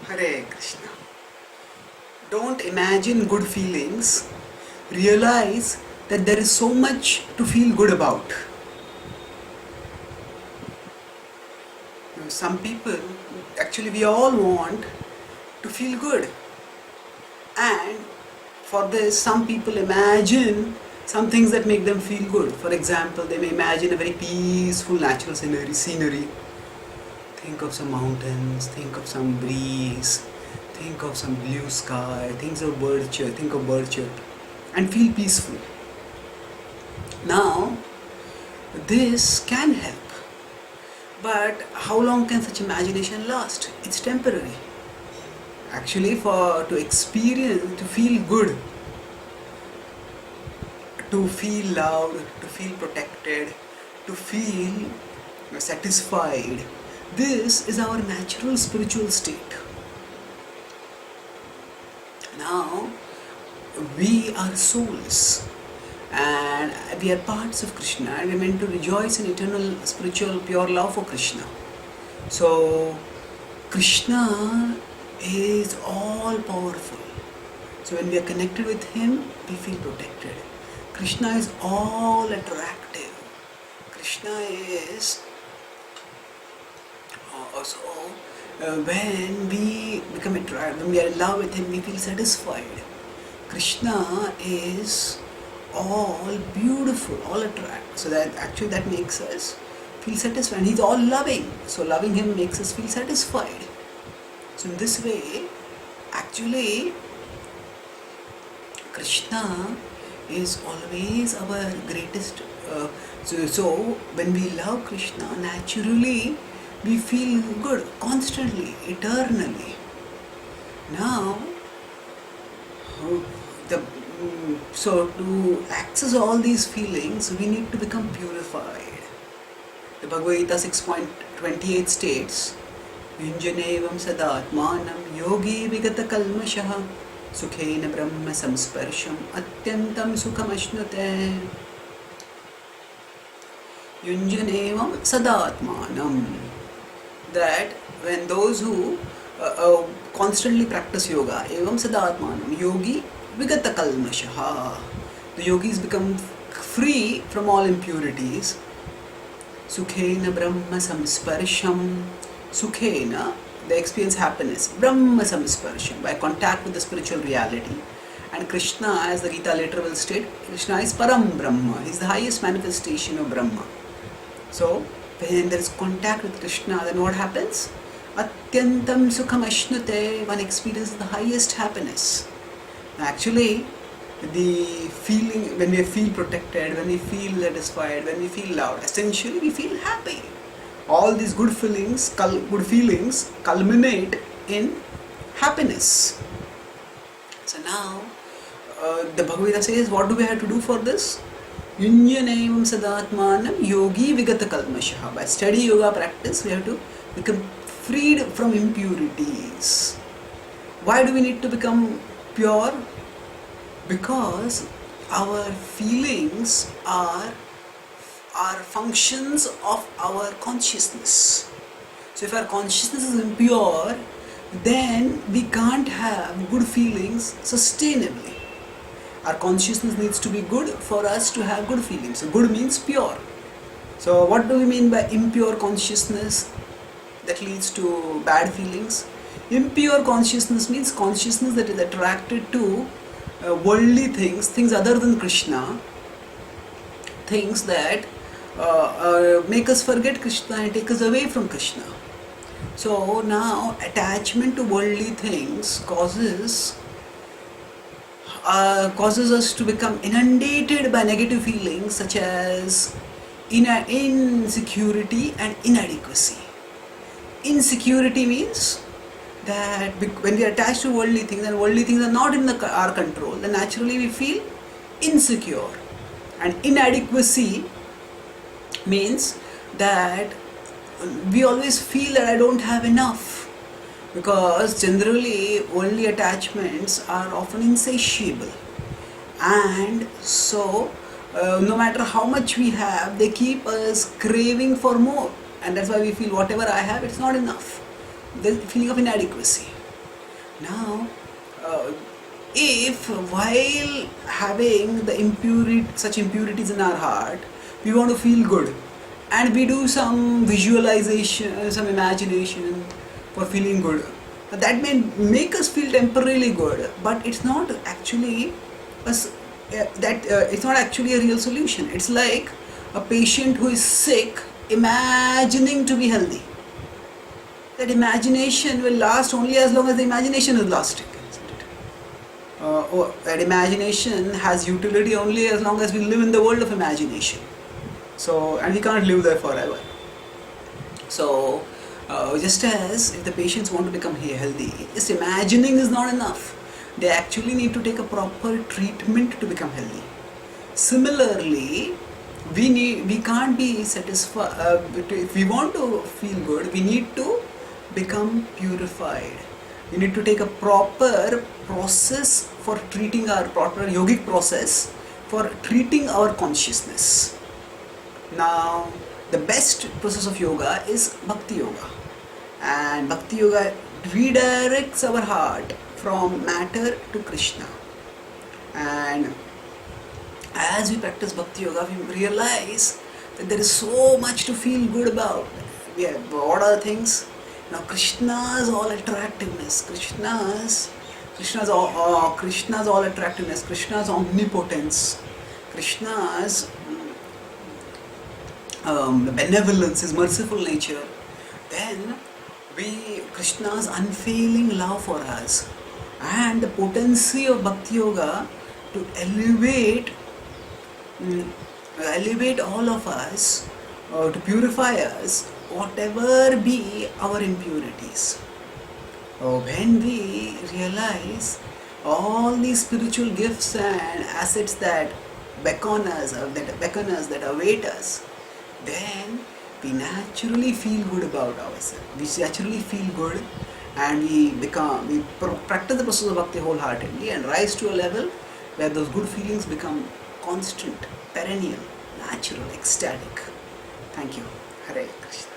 Hare Krishna. Don't imagine good feelings. Realize that there is so much to feel good about. Some people, actually, we all want to feel good. And for this, some people imagine some things that make them feel good. For example, they may imagine a very peaceful natural scenery. Think of some mountains, think of some breeze, think of some blue sky, think of bird chirp, and feel peaceful. Now, this can help, but how long can such imagination last? It's temporary. Actually, to experience, to feel good, to feel loved, to feel protected, to feel satisfied, this is our natural spiritual state. Now, we are souls and we are parts of Krishna and we are meant to rejoice in eternal spiritual pure love for Krishna. So, Krishna is all powerful. So when we are connected with Him, we feel protected. Krishna is all attractive. Krishna is also when we become attracted, when we are in love with Him, we feel satisfied. Krishna is all beautiful, all attractive. So that makes us feel satisfied. And He's all loving. So loving Him makes us feel satisfied. So in this way, actually, Krishna is always our greatest. So when we love Krishna, naturally we feel good constantly, eternally. Now, so to access all these feelings, we need to become purified. The Bhagavad-gita 6.28 states, Yunjanevam sadatmanam yogi vigata kalmashaha sukhena brahma samsparsham atyantam sukham ashnute. Yunjanevam sadatmanam. That when those who constantly practice yoga, evam sadatmanam, yogi vigata kalmashaha, the yogis become free from all impurities. Sukhena brahma samsparsham. Sukhena, they experience happiness. Brahma samsparsham, by contact with the spiritual reality. And Krishna, as the Gita later will state, Krishna is Param Brahma. He is the highest manifestation of Brahma. So, when there is contact with Krishna, then what happens? Atyantam sukham ashnute, one experiences the highest happiness. Actually, the feeling, when we feel protected, when we feel satisfied, when we feel loved, essentially we feel happy. All these good feelings culminate in happiness. So now, the Bhagavad-gita says, what do we have to do for this? Yunjanevam sadatmanam yogi vigata kalmashaha. By steady yoga practice, we have to become freed from impurities. Why do we need to become pure? Because our feelings are functions of our consciousness. So if our consciousness is impure, then we can't have good feelings sustainably. Our consciousness needs to be good for us to have good feelings. So good means pure. So what do we mean by impure consciousness that leads to bad feelings? Impure consciousness means consciousness that is attracted to worldly things other than Krishna, things that make us forget Krishna and take us away from Krishna. So now attachment to worldly things causes us to become inundated by negative feelings such as insecurity and inadequacy. Insecurity means that when we are attached to worldly things and worldly things are not in our control, then naturally we feel insecure. And inadequacy means that we always feel that I don't have enough, because generally worldly attachments are often insatiable, and so no matter how much we have, they keep us craving for more, and that's why we feel whatever I have, it's not enough. The feeling of inadequacy. Now, if while having such impurities in our heart, we want to feel good, and we do some visualization, some imagination for feeling good, that may make us feel temporarily good, but it's not actually it's not actually a real solution. It's like a patient who is sick imagining to be healthy. That imagination will last only as long as the imagination is lasting, isn't it? That imagination has utility only as long as we live in the world of imagination. So, and we can't live there forever. So, just as if the patients want to become healthy, just imagining is not enough. They actually need to take a proper treatment to become healthy. Similarly, we can't be satisfied. If we want to feel good, we need to become purified. We need to take a proper process for treating our proper yogic process for treating our consciousness. Now, the best process of yoga is bhakti yoga, and bhakti yoga redirects our heart from matter to Krishna. And as we practice bhakti yoga, we realize that there is so much to feel good about. What are the things? Now, Krishna's all attractiveness, Krishna's all attractiveness, Krishna's omnipotence, Krishna's benevolence, his merciful nature, then Krishna's unfailing love for us, and the potency of bhakti yoga to elevate all of us, to purify us, whatever be our impurities. When we realize all these spiritual gifts and assets that beckon us, that await us, then we naturally feel good about ourselves. We naturally feel good, and we practice the process of bhakti wholeheartedly and rise to a level where those good feelings become constant, perennial, natural, ecstatic. Thank you. Hare Krishna.